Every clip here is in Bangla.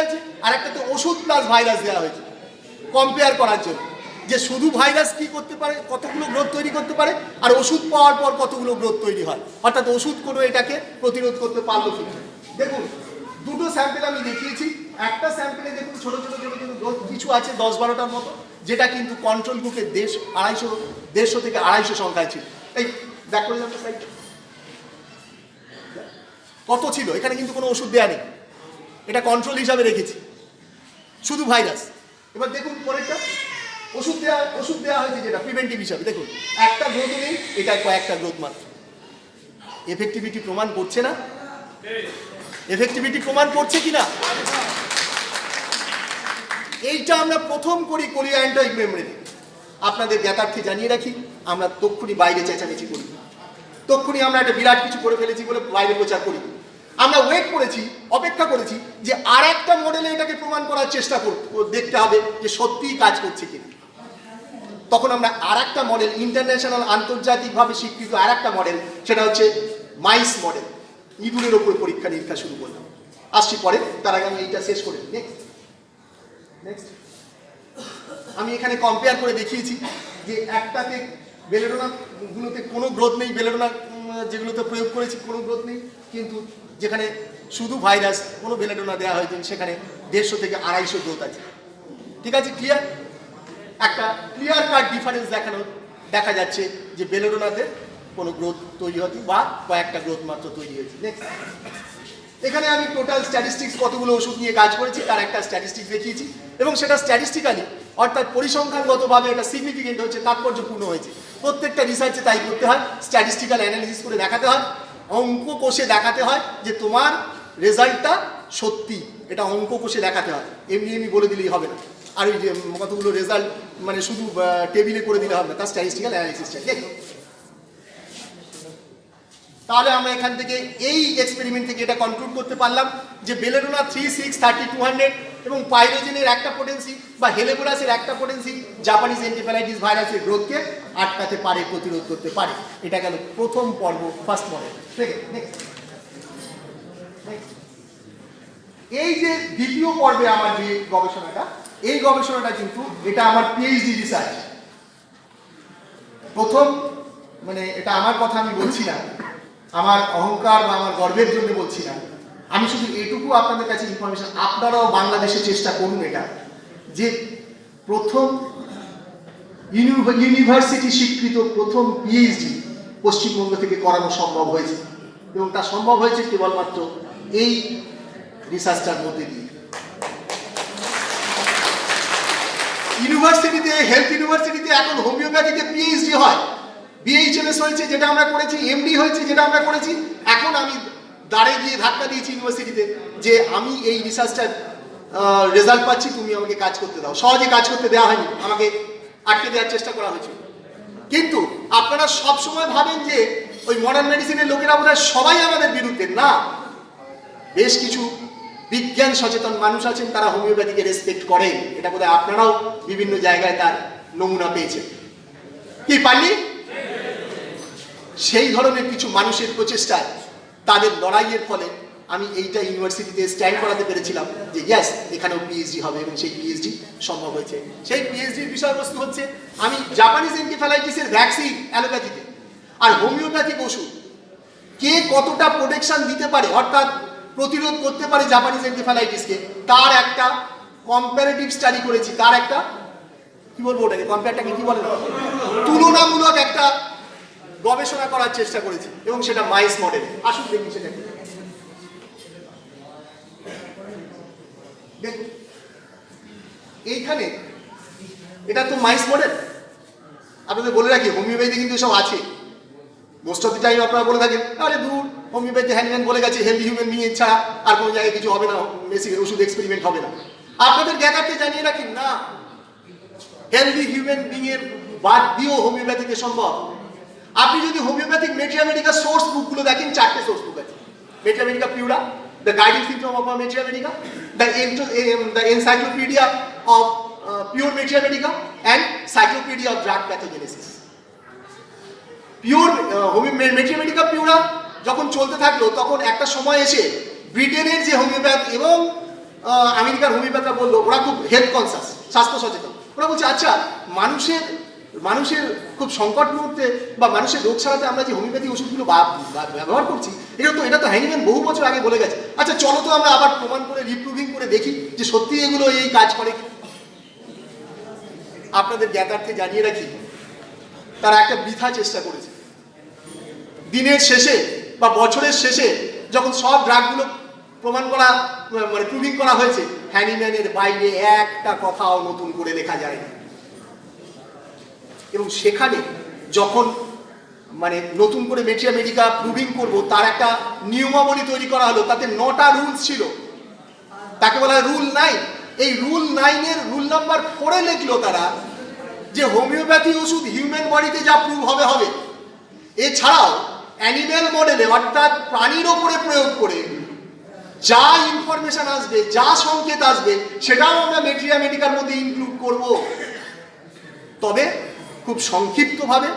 হয়েছে, আর একটাতে ওষুধ প্লাস ভাইরাস দেওয়া হয়েছে কম্পেয়ার করার জন্য, যে শুধু ভাইরাস কি করতে পারে, কতগুলো গ্রোথ তৈরি করতে পারে, আর ওষুধ পাওয়ার পর কতগুলো গ্রোথ তৈরি হয়, অর্থাৎ ওষুধ কোনো এটাকে প্রতিরোধ করতে পারলো কি। দেখুন দুটো স্যাম্পেল আমি দেখিয়েছি, একটা স্যাম্পেলে দেখুন ছোট ছোট ছোট ছোট গ্রোথ কিছু আছে 10-12টার মতো, যেটা কিন্তু কন্ট্রোল গ্রুপে 150 থেকে 250 সংখ্যায় ছিল। এই দেখ করে যাবে সাইড কত ছিল, এখানে কিন্তু কোনো ওষুধ দেওয়া নেই, এটা কন্ট্রোল হিসাবে রেখেছি, শুধু ভাইরাস। এবার দেখুন পরেরটা, ওষুধ দেওয়া হয়েছে যেটা প্রিভেন্টিভ হিসাবে, দেখুন একটা গ্রোথ নেই, এটায় কয়েকটা গ্রোথ মাত্র। এফেক্টিভিটি প্রমাণ করছে না? এফেক্টিভিটি প্রমাণ করছে কিনা? এইটা আমরা প্রথম করি কোরিয়ান্টাইক মেমোরি। আপনাদের জ্ঞাতার্থে জানিয়ে রাখি, আমরা তক্ষুনি বাইরে চেঁচামেচি করি, তক্ষুনি আমরা একটা বিরাট কিছু করে ফেলেছি বলে বাইরে প্রচার করি। আমরা ওয়েট করেছি, অপেক্ষা করেছি যে আর একটা মডেলে এটাকে প্রমাণ করার চেষ্টা দেখতে হবে যে সত্যিই কাজ করছে কিনা। তখন আমরা আর একটা মডেল, ইন্টারন্যাশনাল আন্তর্জাতিকভাবে স্বীকৃত আর একটা মডেল, সেটা হচ্ছে মাইস মডেল, ইঁদুরের ওপর পরীক্ষা নিরীক্ষা শুরু করলাম। আসছি পরে, তার আগে আমি এইটা শেষ করে দিই। নেক্সট আমি এখানে কম্পেয়ার করে দেখিয়েছি যে একটাতে বেলেডোনা গুলোতে কোনো গ্রোথ নেই, বেলেডোনা যেগুলোতে প্রয়োগ করেছি কোনো গ্রোথ নেই, কিন্তু যেখানে শুধু ভাইরাস কোনো বেলেডোনা দেওয়া হয়েছে সেখানে 150 থেকে 250 গ্রোথ আছে। ঠিক আছে, ক্লিয়ার? একটা ক্লিয়ার কাট ডিফারেন্স দেখা যাচ্ছে যে বেলেডোনাতে কোনো গ্রোথ তৈরি হতে বা কয়েকটা গ্রোথ মাত্র তৈরি হয়েছে। নেক্সট এখানে আমি টোটাল স্ট্যাটিস্টিক্স কতগুলো ওষুধ নিয়ে কাজ করেছি তার একটা স্ট্যাটিস্টিক্স দেখিয়েছি, এবং সেটা স্ট্যাটিস্টিক্যালি অর্থাৎ পরিসংখ্যানগতভাবে এটা সিগনিফিকেন্ট হয়েছে, তাৎপর্যপূর্ণ হয়েছে। প্রত্যেকটা রিসার্চে তাই করতে হয়, স্ট্যাটিস্টিক্যাল অ্যানালিসিস করে দেখাতে হয়, অঙ্ক কষে দেখাতে হয় যে তোমার রেজাল্টটা সত্যি, এটা অঙ্ক কষে দেখাতে হয়, এমনি বলে দিলেই হবে না। আর ওই যে কতগুলো রেজাল্ট মানে শুধু টেবিলে করে দিলে হবে না, তার স্ট্যাটিস্টিক্যাল অ্যানালিসিস চাই। তাহলে আমরা এখান থেকে এই এক্সপেরিমেন্ট থেকে এটা কনক্লুড করতে পারলাম যে বেলেডোনা 3, 6, 30, 200 এবং পাইরোজেনের একটা পোটেন্সি বা হেলেবোরাসের একটা পোটেন্সি জাপানিজ এনকেফ্যালাইটিস ভাইরাসের গ্রোথকে আটকাতে পারে, প্রতিরোধ করতে পারে। এটা গেল প্রথম পর্ব, ফার্স্ট মডেল। এই যে দ্বিতীয় পর্বে আমার যে গবেষণাটা, এই গবেষণাটা কিন্তু এটা আমার পিএইচডি রিসার্চ। প্রথম মানে এটা আমার কথা আমি বলছি না, আমার অহংকার বা আমার গর্বের জন্য বলছি না, আমি শুধু এটুকু আপনাদের কাছে ইনফরমেশন, আপনারাও বাংলাদেশে চেষ্টা করুন এটা, যে প্রথম ইউনিভার্সিটি স্বীকৃত প্রথম পিএইচডি পশ্চিমবঙ্গ থেকে করানো সম্ভব হয়েছে, এবং তা সম্ভব হয়েছে কেবলমাত্র এই রিসার্চটার মধ্যে দিয়ে। ইউনিভার্সিটিতে, হেলথ ইউনিভার্সিটিতে এখন হোমিওপ্যাথিতে পিএইচডি হয়, বিএইচএমএস হয়েছে যেটা আমরা করেছি, এমডি হয়েছে যেটা আমরা করেছি। এখন আমি দাঁড়ে গিয়ে ধাক্কা দিয়েছি ইউনিভার্সিটিতে যে আমি এই রিসার্চটার রেজাল্ট পাচ্ছি, তুমি আমাকে কাজ করতে দাও। সহজে কাজ করতে দেওয়া হয়নি, আমাকে আটকে দেওয়ার চেষ্টা করা হয়েছিল। কিন্তু আপনারা সবসময় ভাবেন যে ওই মডার্ন মেডিসিনের লোকেরা বোধহয় সবাই আমাদের বিরুদ্ধে, না। বেশ কিছু বিজ্ঞান সচেতন মানুষ আছেন, তারা হোমিওপ্যাথিকে রেসপেক্ট করেন। এটা বোধহয় আপনারাও বিভিন্ন জায়গায় তার নমুনা পেয়েছেন, কি পাননি? সেই ধরনের কিছু মানুষের প্রচেষ্টায়, তাদের লড়াইয়ের ফলে আমি এইটা ইউনিভার্সিটিতে স্ট্যান্ড করাতে পেরেছিলাম যে ইয়েস, এখানেও পিএইচডি হবে, এবং সেই পিএইচডি সম্ভব হয়েছে। সেই পিএইচডির বিষয়বস্তু হচ্ছে আমি জাপানিজ এনকেফ্যালাইটিসের ভ্যাকসিন অ্যালোপ্যাথিতে আর হোমিওপ্যাথিক ওষুধ কে কতটা প্রোটেকশন দিতে পারে, অর্থাৎ প্রতিরোধ করতে পারে জাপানিজ এনকেফ্যালাইটিসকে, তার একটা কম্পারেটিভ স্টাডি করেছি। তার একটা কি বলবো, ওটাকে কম্পেয়ারটাকে কি বলে, তুলনামূলক একটা গবেষণা করার চেষ্টা করেছি, এবং সেটা মাইস মডেল। আসুন দেখি সেটা। দেখুন এইখানে এটা তো মাইস মডেল। আপনাদের বলে রাখি, হোমিওপ্যাথি কিন্তু সব আছে। মোস্ট অফ দি টাইম আপনারা বলে থাকেন আরে দূর, হোমিওপ্যাথি হ্যান্ডম্যান বলে গেছে হেলদি হিউম্যান বিং ছাড়া আর কোনো জায়গায় কিছু হবে না, মেশিন ওষুধ এক্সপেরিমেন্ট হবে না। আপনাদের জ্ঞাতার্থে জানিয়ে রাখি, না, হেলদি হিউম্যান বিং এর বাদ দিয়েও হোমিওপ্যাথিতে সম্ভব। আপনি যদি হোমিওপ্যাথিক মেট্রিয়া মেডিকা সোর্স বুকগুলো দেখেন, 4টে সোর্স বুক আছে। Materia medica pura, the guiding symptom of materia medica, the encyclopedia of pure materia medica and cyclopedia of drug pathogenesis. Pure materia medica pura যখন চলতে থাকলো, তখন একটা সময় এসে ব্রিটেনের যে হোমিওপ্যাথ এবং আমেরিকার হোমিওপ্যাথরা বললো ওরা খুব হেলথ কনসাস, স্বাস্থ্য সচেতন। ওরা বলছে আচ্ছা মানুষের খুব সংকট মুহূর্তে বা মানুষের রোগ সারাতে আমরা যে হোমিওপ্যাথি ওষুধগুলো ব্যবহার করছি, এটা তো হ্যানিম্যান বহু বছর আগে বলে গেছে। আচ্ছা চলো তো আমরা আবার প্রমাণ করে রিপ্রুভিং করে দেখি যে সত্যি এগুলো এই কাজ করে কি। আপনাদের জ্ঞাতার্থে জানিয়ে রাখি, তারা একটা বৃথা চেষ্টা করেছে। দিনের শেষে বা বছরের শেষে যখন সব ড্রাগগুলো প্রমাণ করা মানে প্রুভিং করা হয়েছে, হ্যানিম্যানের বাইরে একটা কথাও নতুন করে লেখা যায় না। এবং সেখানে যখন মানে নতুন করে মেট্রিয়া মেডিকা প্রুভিং করব, তার একটা নিয়মাবলী তৈরি করা হলো, তাতে 9টা রুলস ছিল, তাকে বলা হয় রুল 9। এই রুল 9-এর রুল নাম্বার 4-এ লিখলো তারা যে হোমিওপ্যাথি ওষুধ হিউম্যান বডিতে যা প্রুভ হবে হবে, এছাড়াও অ্যানিম্যাল মডেলে অর্থাৎ প্রাণীর ওপরে প্রয়োগ করে যা ইনফরমেশন আসবে, যা সংকেত আসবে, সেটাও আমরা মেট্রিয়া মেডিকার মধ্যে ইনক্লুড করব, তবে খুব সংক্ষিপ্তভাবে,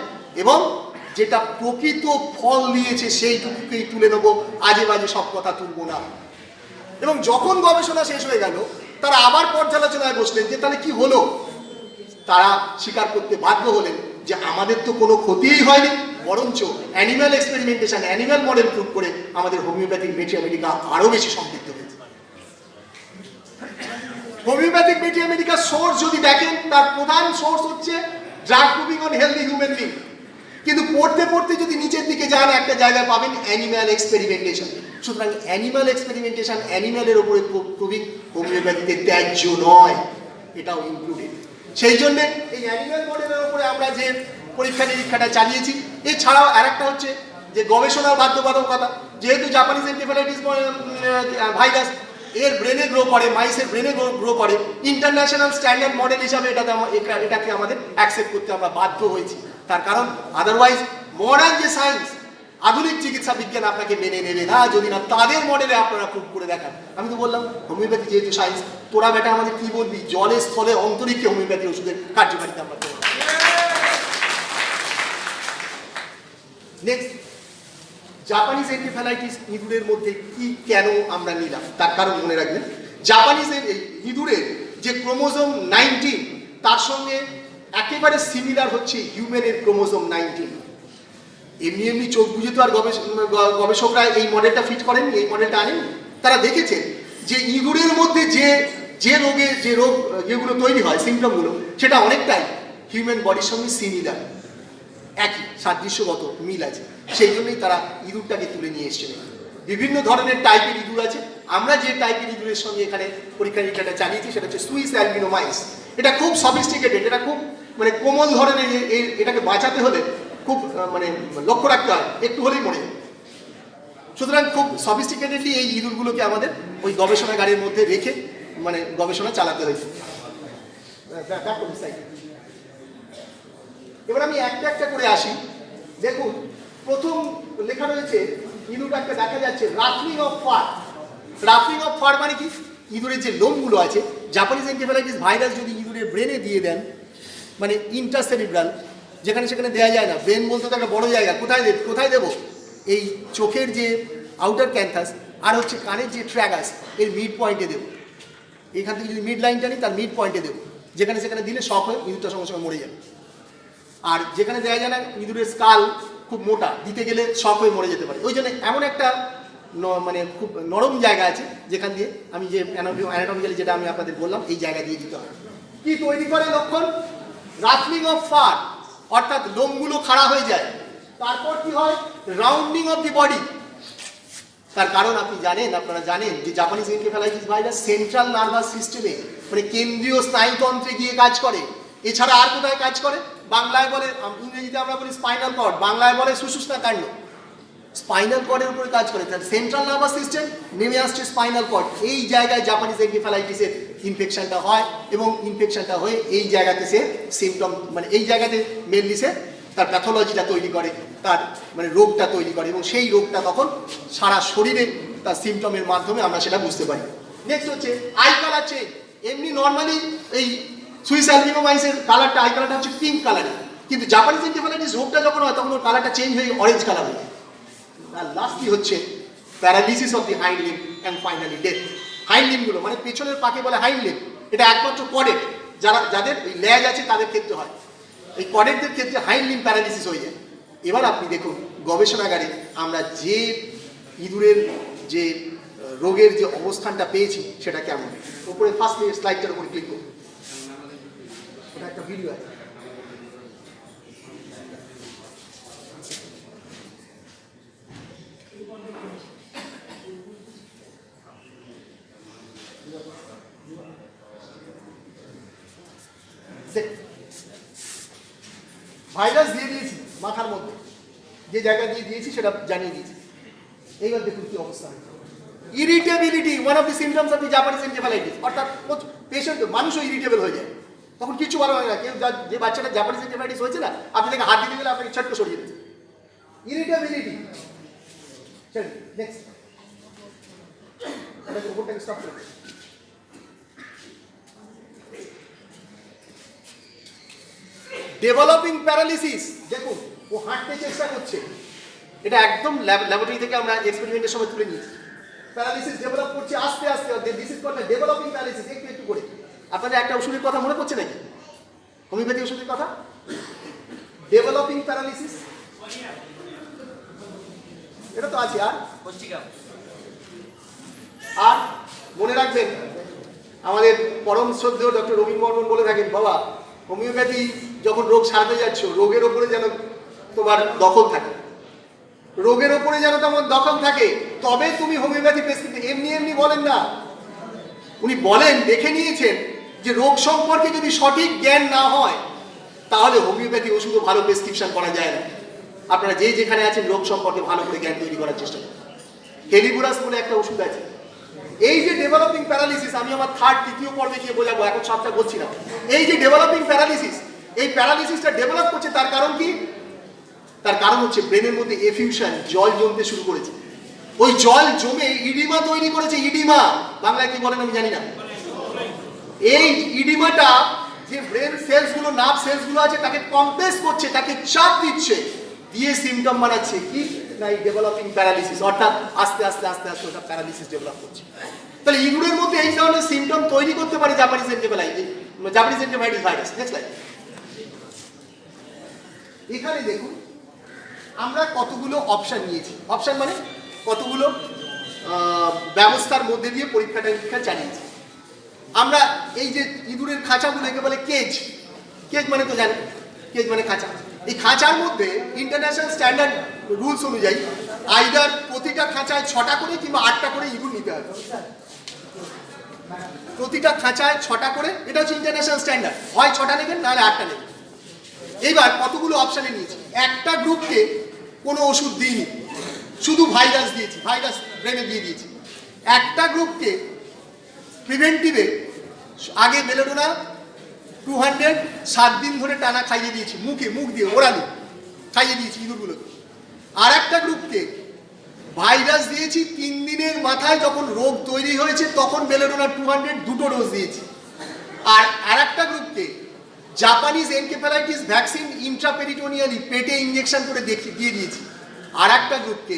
এবং যেটা প্রকৃত ফল দিয়েছে সেইটুকুকেই তুলে নেব, আজে বাজে সব কথা তুলব না। এবং যখন গবেষণা শেষ হয়ে গেল, তারা আবার পর্যালোচনায় বসলেন যে তাহলে কি হলো। তারা স্বীকার করতে বাধ্য হলেন যে আমাদের তো কোনো ক্ষতিই হয়নি, বরঞ্চ animal experimentation, animal model prove করে আমাদের হোমিওপ্যাথিক মেট্রিয়া মেডিকা আরও বেশি সমৃদ্ধ হয়েছে। হোমিওপ্যাথিক মেট্রিয়া মেডিকার সোর্স যদি দেখেন, তার প্রধান সোর্স হচ্ছে drug proving on healthy human being. কিন্তু পড়তে পড়তে যদি নিচের দিকে যান, একটা জায়গায় পাবেন অ্যানিম্যাল এক্সপেরিমেন্টেশন। সুতরাং অ্যানিম্যাল এক্সপেরিমেন্টেশন, অ্যানিম্যালের ওপরে প্রুভিং হোমিওপ্যাথিতে ত্যায্য নয়, এটাও ইনক্লুডেড। সেই জন্যে এই অ্যানিম্যাল মডেলের ওপরে আমরা যে পরীক্ষা নিরীক্ষাটা চালিয়েছি, এছাড়াও আরেকটা হচ্ছে যে গবেষণার বাধ্যবাধকতা। যেহেতু জাপানিজ এনকেফেলাইটিস ভাইরাস এর ব্রেনে গ্রো করে, মাইসের ব্রেনে গ্রো করে, ইন্টারন্যাশনাল স্ট্যান্ডার্ড মডেল হিসাবে এটাকে আমাদের অ্যাকসেপ্ট করতে আমরা বাধ্য হয়েছি। তার কারণ আদারওয়াইজ মডার্ন যে সায়েন্স, আধুনিক চিকিৎসা বিজ্ঞান আপনাকে মেনে নেবে না যদি না তাদের মডেলে আপনারা প্রুভ করে দেখান। আমি তো বললাম হোমিওপ্যাথি যেহেতু সায়েন্স, তোরা বেটা আমাদের কি বলবি, জলে স্থলে অন্তরিক্ষে হোমিওপ্যাথি ওষুধের কার্যকারিতা আমরা করব। নেক্সট, জাপানিজ এনকেফেলাইটিস ইঁদুরের মধ্যে কি কেন আমরা নিলাম, তার কারণ মনে রাখবেন। জাপানিজ ইঁদুরের যে ক্রোমোজোম 19, তার সঙ্গে একেবারে সিমিলার হচ্ছে হিউম্যানের ক্রোমোজোম 19। এমনি এমনি চোখ বুঝে তো আর গবেষকরা এই মডেলটা ফিট করেন, এই মডেলটা আনেন। তারা দেখেছেন যে ইঁদুরের মধ্যে যে রোগ যেগুলো তৈরি হয়, সিমটমগুলো, সেটা অনেকটাই হিউম্যান বডির সঙ্গে সিমিলার, একই সাদৃশ্যগত মিল আছে। সেই জন্যই তারা ইঁদুরটাকে তুলে নিয়ে এসেছিলেন। বিভিন্ন ধরনের টাইপের ইঁদুর আছে। আমরা যে টাইপের ইঁদুরের সঙ্গে এখানে পরীক্ষা নিরীক্ষাটা চালিয়েছি সেটা হচ্ছে সুইস অ্যালবিনো মাইস। এটা খুব সফিস্টিকেটেড, এটা খুব মানে কোমল ধরনের, এটাকে বাঁচাতে হলে খুব মানে লক্ষ্য রাখতে হয়, একটু হলেই মরে যায়। সুতরাং খুব সফিস্টিকেটেডলি এই ইঁদুরগুলোকে আমাদের ওই গবেষণাগারের মধ্যে রেখে মানে গবেষণা চালাতে হয়েছে। এবার আমি একটা একটা করে আসি। দেখুন, প্রথম লেখা রয়েছে ইঁদুরটাকে দেখা যাচ্ছে রাফলিং অফ ফার। রাফলিং অফ ফার মানে কি, ইঁদুরের যে লোমগুলো আছে, জাপানিজ এনকেফেলাইটিস ভাইরাস যদি ইঁদুরের ব্রেনে দিয়ে দেন, মানে ইন্টারসেরিব্রাল, যেখানে সেখানে দেওয়া যায় না, ব্রেন বলতে তো একটা বড় জায়গা, কোথায় দেবো, এই চোখের যে আউটার ক্যান্থাস আর হচ্ছে কানের যে ট্র্যাগাস, এর মিড পয়েন্টে দেবো। এখান থেকে যদি মিড লাইনটা নিই, তার মিড পয়েন্টে দেবো। যেখানে সেখানে দিলে শক হয়ে ইঁদুরটার সঙ্গে সঙ্গে মরে যাবে। আর যেখানে দেওয়া যায় না, ইঁদুরের স্কাল খুব মোটা, দিতে গেলে শক হয়ে মরে যেতে পারে। ওই জন্য এমন একটা মানে খুব নরম জায়গা আছে যেখান দিয়ে আমি যে অ্যানাটমিক্যালি যেটা আমি আপনাদের বললাম, এই জায়গা দিয়ে দিতে হবে। কি তৈরি করে লক্ষণ? রাফলিং অফ ফার, অর্থাৎ লোমগুলো খাড়া হয়ে যায়। তারপর কি হয়? Rounding of the body. তার কারণ আপনারা জানেন যে Japanese encephalitis virus central nervous সিস্টেমে, মানে কেন্দ্রীয় স্নায়ুতন্ত্রে গিয়ে কাজ করে। এছাড়া আর কোথায় কাজ করে? বাংলায় বলে, ইংরেজিতে আমরা বলি স্পাইনাল কর্ড, বাংলায় বলে সুষুম্না কাণ্ড। স্পাইনাল কর্ডের উপরে কাজ করে। তার সেন্ট্রাল নার্ভাস সিস্টেম নেমে আসছে স্পাইনাল কর্ড। এই জায়গায় জাপানিজ এনকেফেলাইটিসের ইনফেকশনটা হয়, এবং ইনফেকশনটা হয়ে এই জায়গাতে সে সিমটম, মানে এই জায়গাতে মেনলি সে তার প্যাথোলজিটা তৈরি করে, তার মানে রোগটা তৈরি করে, এবং সেই রোগটা তখন সারা শরীরে তার সিমটমের মাধ্যমে আমরা সেটা বুঝতে পারি। নেক্সট হচ্ছে আই কালার চেঞ্জ। এমনি নর্মালি এই সুইস অ্যালবিনো মাইসের কালারটা, আই কালারটা হচ্ছে পিঙ্ক কালারের, কিন্তু জাপানিজ এনকেফেলাইটিস রোগটা যখন হয় তখন ওর কালারটা চেঞ্জ হয়ে অরেঞ্জ কালার হয়ে যায়। আর লাস্টলি হচ্ছে paralysis of the hind limb and finally death. Hind লিম্বগুলো মানে পেছনের পাকে বলে হাইন্ড লিম্ব, এটা একমাত্র কডেট, যাদের ওই ল্যাজ আছে তাদের ক্ষেত্রে হয়। এই কডেটদের ক্ষেত্রে হাইন্ড লিম্ব প্যারালিসিস হয়ে যায়। এবার আপনি দেখুন গবেষণাগারে আমরা যে ইঁদুরের যে রোগের যে অবস্থানটা পেয়েছি সেটা কেমন। উপরে ফার্স্ট স্লাইডটার উপরে ক্লিক করুন, এটা একটা ভিডিও আছে। ভাইরাস দিয়ে দিয়েছি মাথার মধ্যে, যে জায়গা দিয়ে দিয়েছি সেটা জানিয়ে দিয়েছি। এইবার দেখুন কি অবস্থা। Irritability one of the symptoms of the Japanese encephalitis, অর্থাৎ পেশেন্ট মানুষও ইরিটেবল হয়ে যায়, তখন কিছু ভালো হয় না। কেউ যে বাচ্চাটা জাপানিজ এনকেফালাইটিস হয়েছে না, আপনি তাকে হাত দিতে গেলে আপনাকে ছটকে সরিয়ে দিচ্ছে। ইরিটেবিলিটি। নেক্সট এটা উপরটাকে স্টপ করুন। ডেভেলপিং প্যারালিসিস, দেখুন ও হাঁটতে চেষ্টা করছে, এটা একদম ল্যাবরেটরি থেকে আমরা এক্সপেরিমেন্টের সময় তুলে নিয়েছি। প্যারালিসিস ডেভেলপ করছে আস্তে আস্তে, this is called developing paralysis. একটু একটু করে আপনাদের একটা ওষুধের কথা মনে পড়ছে নাকি? হোমিওপ্যাথি ওষুধের কথা, ডেভেলপিং প্যারালিসিস, এটা তো আছে। আর মনে রাখবেন আমাদের পরম শ্রদ্ধেয় ডক্টর রবীন বর্মন বলে থাকেন, বাবা হোমিওপ্যাথি যখন রোগ সারাতে যাচ্ছ, রোগের ওপরে যেন তোমার দখল থাকে, রোগের ওপরে যেন তোমার দখল থাকে, তবে তুমি হোমিওপ্যাথি প্রেসক্রিপশন। এমনি এমনি বলেন না, উনি বলেন দেখে নিয়েছেন যে রোগ সম্পর্কে যদি সঠিক জ্ঞান না হয় তাহলে হোমিওপ্যাথি ওষুধও ভালো প্রেসক্রিপশন করা যায় না। আপনারা যেখানে আছেন রোগ সম্পর্কে ভালো করে জ্ঞান তৈরি করার চেষ্টা করুন। হেলিবুরাস বলে একটা ওষুধ আছে। এই যে ডেভেলপিং প্যারালিসিস, আমি আমার তৃতীয় পর্বে গিয়ে বোঝাবো, এখন সবটা বলছি না। এই যে ডেভেলপিং প্যারালিসিস, এই প্যারালিসিসটা ডেভেলপ করছে, তার কারণ কি? তার কারণ হচ্ছে ব্রেনের মধ্যে এফিউশন, জল জমতে শুরু করেছে। ওই জল জমে ইডিমা তৈরি করেছে। ইডিমা বাংলায় কি বলেন আমি জানি না। এই ইডিমাটা যে ব্রেন সেলসগুলো, নার্ভ সেলসগুলো আছে তাকে কম্প্রেস করছে, তাকে চাপ দিচ্ছে, দিয়ে সিমটম বানাচ্ছে কি না এই ডেভেলপিং প্যারালিসিস, অর্থাৎ আস্তে আস্তে আস্তে আস্তে ওটা প্যারালিসিস ডেভেলপ করছে। তাহলে ইঁদুরের মধ্যে এই ধরনের সিমটম তৈরি করতে পারে Japanese encephalitis virus. Next slide. এখানে দেখুন আমরা কতগুলো অপশন নিয়েছি। অপশন মানে কতগুলো ব্যবস্থার মধ্যে দিয়ে পরীক্ষা চালিয়েছি আমরা। এই যে ইঁদুরের খাঁচাগুলো একে বলে কেজ। কেজ মানে তো জানেন, কেজ মানে খাঁচা। এই খাঁচার মধ্যে ইন্টারন্যাশনাল স্ট্যান্ডার্ড রুলস অনুযায়ী আইদার প্রতিটা খাঁচায় 6টা করে কিংবা 8টা করে ইঁদুর নিতে হবে। প্রতিটা খাঁচায় 6টা করে, এটা হচ্ছে ইন্টারন্যাশনাল স্ট্যান্ডার্ড। হয় 6টা নেবেন নাহলে 8টা নেবেন। এইবার কতগুলো অপশানে নিয়েছি। একটা গ্রুপকে কোনো ওষুধ দিইনি, শুধু ভাইরাস দিয়েছি, ভাইরাস ব্রেনে দিয়ে দিয়েছি। একটা গ্রুপকে প্রিভেন্টিভে আগে বেলেডোনা 200 7 দিন ধরে টানা খাইয়ে দিয়েছি, মুখ দিয়ে ওরালি খাইয়ে দিয়েছি ইঁদুরগুলোকে। আর একটা গ্রুপকে ভাইরাস দিয়েছি 3 দিনের মাথায় যখন রোগ তৈরি হয়েছে তখন বেলেডোনা 200 2টো ডোজ দিয়েছি। আর একটা গ্রুপকে জাপানিজ এনকেফালাইটিস ভ্যাকসিন ইন্ট্রাপেরিটোনিয়ালি পেটে ইঞ্জেকশন করে দিয়ে দিয়েছি। আর একটা গ্রুপকে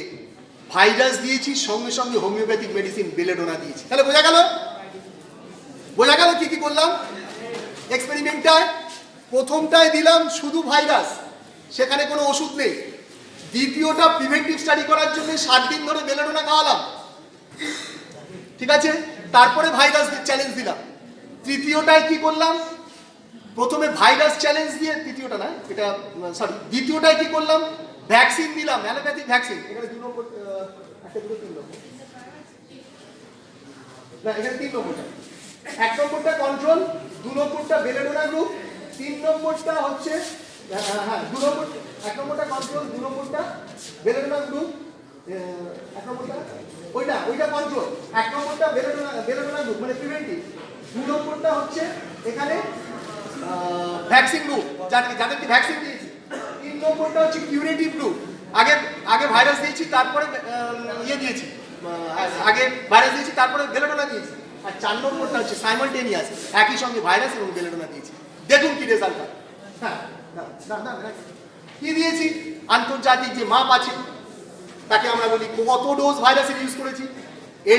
ভাইরাস দিয়েছি, সঙ্গে সঙ্গে হোমিওপ্যাথিক মেডিসিন বেলেডোনা দিয়েছি। তাহলে বোঝা গেল কি কি করলাম এক্সপেরিমেন্টটায়। প্রথমটায় দিলাম শুধু ভাইরাস, সেখানে কোনো ওষুধ নেই। দ্বিতীয়টা প্রিভেন্টিভ স্টাডি করার জন্য 7 দিন ধরে বেলেডোনা খাওয়ালাম, ঠিক আছে। তারপরে ভাইরাস চ্যালেঞ্জ দিলাম। তৃতীয়টায় কি করলাম? প্রথমে ভাইরাস চ্যালেঞ্জ দিয়ে, দ্বিতীয়টায় কি করলাম? ভ্যাকসিন দিলাম, অ্যালোপ্যাথিক ভ্যাকসিন। এখানে 2 নম্বর, একটা 2 3 নম্বর না, এখানে 3 নম্বরটা। 1 নম্বরটা কন্ট্রোল, 2 নম্বরটা বেলেডোনা গ্রুপ, 3 নম্বরটা হচ্ছে 2 নম্বর। 1 নম্বরটা কন্ট্রোল, 2 নম্বরটা বেলেডোনা গ্রুপ, 1 নম্বরটা ওইটা কন্ট্রোল, 1 নম্বরটা বেলেডোনা গ্রুপ মানে প্রিভেন্টিভ, 2 নম্বরটা হচ্ছে এখানে ভ্যাকসিন গ্রুপ, যাদেরকে ভ্যাকসিন দিয়েছি। 3 নম্বরটা হচ্ছে কিউরেটিভ গ্রুপ, আগে ভাইরাস দিয়েছি তারপরে দিয়েছি, আগে ভাইরাস দিয়েছি তারপরে বেলেডোনা দিয়েছি। আর 4 নম্বরটা হচ্ছে সাইমালটেনিয়াস, একই সঙ্গে ভাইরাস এবং বেলেডোনা দিয়েছি। দেখুন কি রেজাল্ট হয়। হ্যাঁ কি দিয়েছি? আন্তর্জাতিক যে মাপ আছে তাকে আমরা বলি কত ডোজ ভাইরাসের ইউজ করেছি।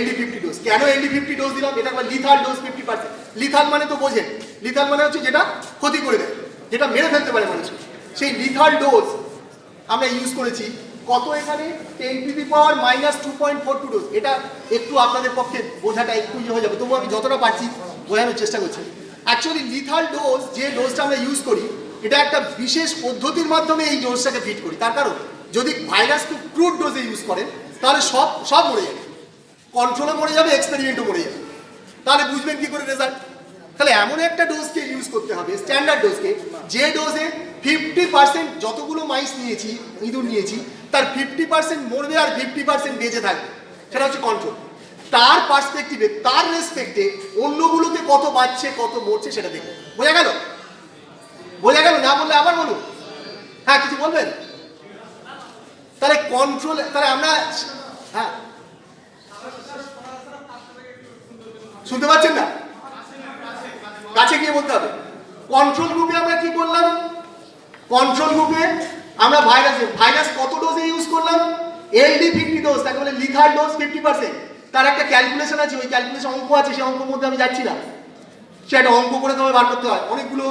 LD50 dose. কেন LD50 ডোজ দিলাম? এটা একবার লিথাল ডোজ 50%। লিথাল মানে তো বোঝেন, লিথাল মানে হচ্ছে যেটা ক্ষতি করে দেয়, যেটা মেরে ফেলতে পারে মানুষকে। সেই লিথাল ডোজ আমরা ইউজ করেছি কত এখানে 10⁻⁻2.42 ডোজ। এটা একটু আপনাদের পক্ষে বোঝাটা একটু ইয়ে হয়ে যাবে, তবু আমি যতটা পারছি বোঝানোর চেষ্টা করছি। অ্যাকচুয়ালি লিথাল ডোজ যে ডোজটা আমরা ইউজ করি, এটা একটা বিশেষ পদ্ধতির মাধ্যমে এই ডোজটাকে ফিট করি। তার কারণ যদি ভাইরাস খুব ক্রুড ডোজে ইউজ করেন তাহলে সব মরে যাবে, কন্ট্রোলও মরে যাবে, এক্সপেরিমেন্টও মরে যাবে। তাহলে বুঝবেন কি করে রেজাল্ট? তাহলে এমন একটা ডোজকে ইউজ করতে হবে, স্ট্যান্ডার্ড ডোজকে, যে ডোজে 50% যতগুলো মাইস নিয়েছি, ইঁদুর নিয়েছি, তার 50% মরবে আর 50% বেঁচে থাকবে। সেটা হচ্ছে কন্ট্রোল। তার পার্সপেক্টিভে, তার রেসপেক্টে অন্যগুলোতে কত বাঁচছে কত মরছে সেটা দেখবে। বোঝা গেল? বোঝা গেল? না বললে আবার বলুন। হ্যাঁ, কিছু বলবেন? তাহলে কন্ট্রোল, তাহলে আমরা, হ্যাঁ শুনতে পাচ্ছেন না? কাছে গিয়ে বলতে হবে। কন্ট্রোল গ্রুপে আমরা কি করলাম? কন্ট্রোল গ্রুপে আমরা ভাইরাস কত ডোজে ইউজ করলাম? LD50 ডোজ, তাকে বলে লিথাল ডোজ 50%। তার একটা ক্যালকুলেশন আছে, ওই ক্যালকুলেশন অঙ্ক আছে, সেই অঙ্কের মধ্যে আমি যাচ্ছি না। সে একটা অঙ্ক করে তবে বার করতে হয়, অনেকগুলো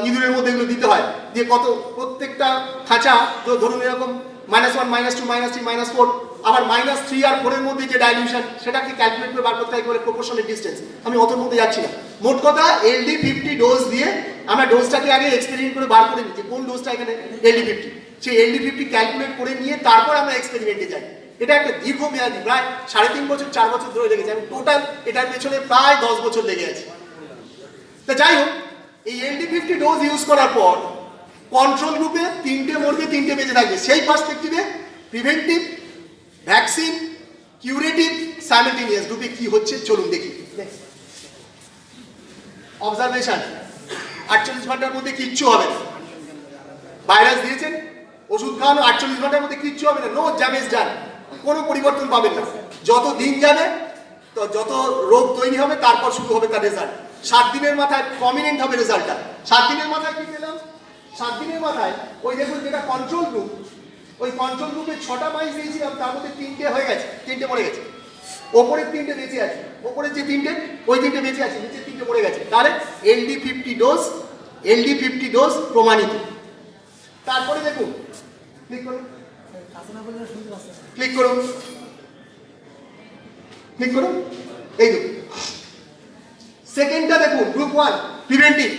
ইঁদুরের মধ্যে এগুলো দিতে হয়, দিয়ে কত প্রত্যেকটা খাঁচা, তো ধরুন এরকম -1 -2 -3 -4, আবার -3 আর 4 এর মধ্যে যে ডাইলিউশন, সেটাকে ক্যালকুলেট করে বার করতে হয়, বলে প্রপোর্শনাল ডিসটেন্স। আমি অতর মধ্যে যাচ্ছি না। মোট কথা LD50 ডোজ দিয়ে আমরা ডোজটাকে আগে এক্সপেরিমেন্ট করে বার করে নিই যে কোন ডোজটা এখানে LD50, সেই LD50 ক্যালকুলেট করে নিয়ে তারপর আমরা এক্সপেরিমেন্টে যাই। এটা একটা দীর্ঘমেয়াদী, প্রায় 3.5 বছর 4 বছর ধরে লেগেছে। আমি টোটাল এটার পেছনে প্রায় 10 বছর লেগে আছে। তা যাই হোক, এই LD50 ডোজ ইউজ করার পর কন্ট্রোল গ্রুপে 3টে মরবে, 3টে বেঁচে থাকবে। সেই পার্সপেক্টিভে প্রিভেন্টিভ, ভ্যাকসিন, কিউরেটিভ, সাইমালটেনিয়াস গ্রুপে কি হচ্ছে চলুন দেখি। অবজারভেশন, 48 ঘন্টার মধ্যে কিচ্ছু হবে না। ভাইরাস দিয়েছেন, ওষুধ খাওয়ানো, 48 ঘন্টার মধ্যে কিচ্ছু হবে না, নো ড্যামেজ ডান, কোনো পরিবর্তন পাবেন না। যত দিন যাবে তো যত রোগ তৈরি হবে, তারপর শুরু হবে তার রেজাল্ট। 7 দিনের মাথায় প্রমিনেন্ট হবে রেজাল্টটা। 7 দিনের মাথায় কি পেলাম? 7 দিনের মাথায় ওই দেখুন যেটা কন্ট্রোল গ্রুপ, ওই কন্ট্রোল গ্রুপে 6টা মাইস দিয়েছিলাম, তার মধ্যে 3টে হয়ে গেছে, 3টে মরে গেছে। ওপরের 3টে বেঁচে আছে, ওপরের যে 3টে, ওই 3টে বেঁচে আছে, নিচের 3টে মরে গেছে। তাহলে LD50 ডোজ প্রমাণিত। তারপরে দেখুন, ক্লিক করুন, ক্লিক করুন, ক্লিক করুন, এই দেখুন সেকেন্ডটা দেখুন, গ্রুপ 1 প্রিভেন্টিভ,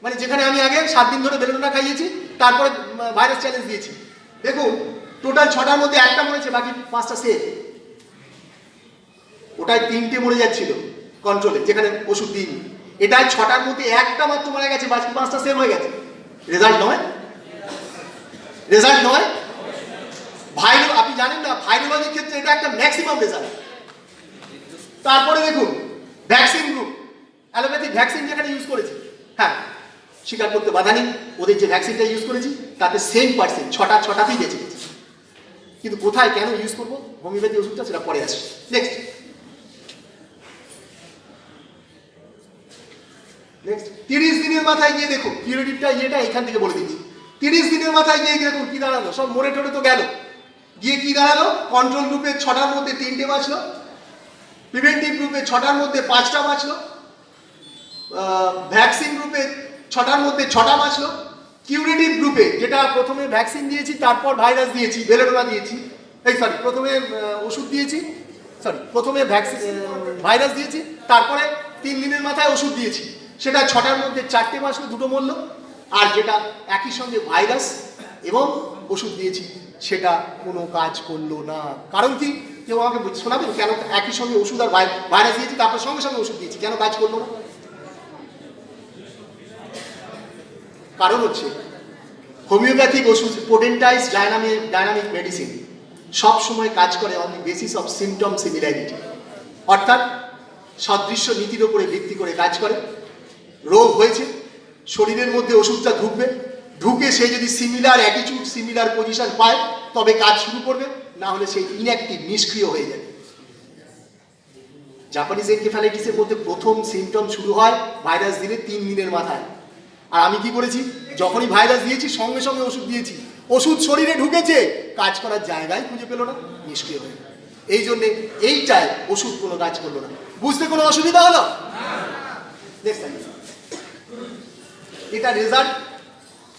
মানে যেখানে আমি আগে 7 দিন ধরে বেলুনটা খাইয়েছি, তারপরে ভাইরাস চ্যালেঞ্জ দিয়েছি। দেখুন টোটাল 6টার মধ্যে 1টা মরেছে, বাকি 5টা সেফ। ওটায় 3টে মরে যাচ্ছিল কন্ট্রোলে, যেখানে ওষুধ দিইনি। এটায় 6টার মধ্যে 1টা মাত্র মরে গেছে, বাকি 5টা সেফ হয়ে গেছে। রেজাল্ট নয়? রেজাল্ট নয়? আপনি জানেন না, ভাইরোলজির ক্ষেত্রে এটা একটা ম্যাক্সিমাম রেজাল্ট। তারপরে দেখুন ভ্যাকসিন গ্রুপ, অ্যালোপ্যাথিক ভ্যাকসিন যেখানে ইউজ করেছি, হ্যাঁ স্বীকার করতে বাধা নেই, ওদের যে ভ্যাকসিনটা ইউজ করেছি তাতে সেম পার্সেন্ট 6টাতেই বেঁচে গেছে। কিন্তু কোথায় কেন ইউজ করবো হোমিওপ্যাথি ওষুধটা, সেটা পরে আসে। নেক্সট 30 দিনের মাথায় গিয়ে দেখুন, কিউরেটিভটা ইয়েটা এখান থেকে বলে দিচ্ছি। 30 দিনের মাথায় গিয়ে দেখুন কি দাঁড়ালো, সব মরে টরে তো গেল, গিয়ে কি দাঁড়ালো? কন্ট্রোল গ্রুপে 6টার মধ্যে 3টে বাঁচলো, প্রিভেন্টিভ গ্রুপে 6টার মধ্যে 5টা বাঁচলো, ভ্যাকসিন গ্রুপে 6টার মধ্যে 6টা বাঁচলো, কিউরেটিভ গ্রুপে যেটা প্রথমে ভ্যাকসিন দিয়েছি, তারপর ভাইরাস দিয়েছি, বেলেডোনা দিয়েছি, প্রথমে ওষুধ দিয়েছি, প্রথমে ভাইরাস দিয়েছি, তারপরে 3 দিনের মাথায় ওষুধ দিয়েছি, সেটা 6টার মধ্যে 4টে বাঁচলো, 2টো মরলো। আর যেটা একই সঙ্গে ভাইরাস এবং ওষুধ দিয়েছি, সেটা কোনো কাজ করলো না। কারণ কি? কেউ আমাকে শোনাবেন কেন একই সঙ্গে ওষুধ আর ভাইরাস দিয়েছি, তারপর সঙ্গে সঙ্গে ওষুধ দিয়েছি, কেন কাজ করলো না? কারণ হচ্ছে হোমিওপ্যাথিক ওষুধ পোটেন্টাইজ ডাইনামিক মেডিসিন সব সময় কাজ করে on the basis of symptom similarity, অর্থাৎ সাদৃশ্য নীতির উপরে ভিত্তি করে কাজ করে। রোগ হয়েছে, শরীরের মধ্যে ওষুধটা ঢুকে সে যদি সিমিলার অ্যাটিটিউড, সিমিলার পজিশন পায়, তবে কাজ শুরু করবে, না হলে সেই ইনঅ্যাক্টিভ, নিষ্ক্রিয় হয়ে যাবে। জাপানিজ এনকেফ্যালাইটিসের মধ্যে প্রথম সিমটম শুরু হয় ভাইরাস দিলে 3 দিনের মাথায়। আর আমি কি করেছি? যখনই ভাইরাস দিয়েছি সঙ্গে সঙ্গে ওষুধ দিয়েছি, ওষুধ শরীরে ঢুকেছে, কাজ করার জায়গায় খুঁজে পেল না, নিষ্ক্রিয় হয়ে গেল। এই জন্যে এইটায় ওষুধ কোনো কাজ করলো না। বুঝতে কোনো অসুবিধা হলো? এটা রেজাল্ট,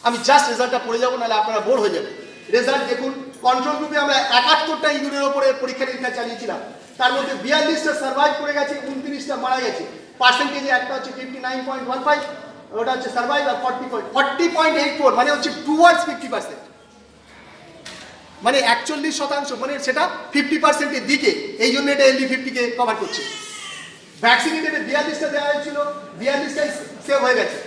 আমি জাস্ট রেজাল্টটা পড়ে যাবো, নাহলে আপনারা বোর হয়ে যাবে। রেজাল্ট দেখুন, কন্ট্রোল গ্রুপে আমরা 71টা ইঁদুরের ওপরে পরীক্ষা নিরীক্ষা চালিয়েছিলাম, তার মধ্যে 42টা সার্ভাইভ করে গেছে, 29টা মারা গেছে। পার্সেন্টেজে একটা হচ্ছে 59.15, ওটা হচ্ছে সার্ভাইভ, আর 40.84, মানে হচ্ছে টুয়ার্ডস 50%, মানে 41%, মানে সেটা 50%-এর দিকে। এই জন্য এটা LD50 কে কভার করছে। ভ্যাকসিনেটেড 42টা দেওয়া হয়েছিল, 42টাই সেভ হয়ে গেছে,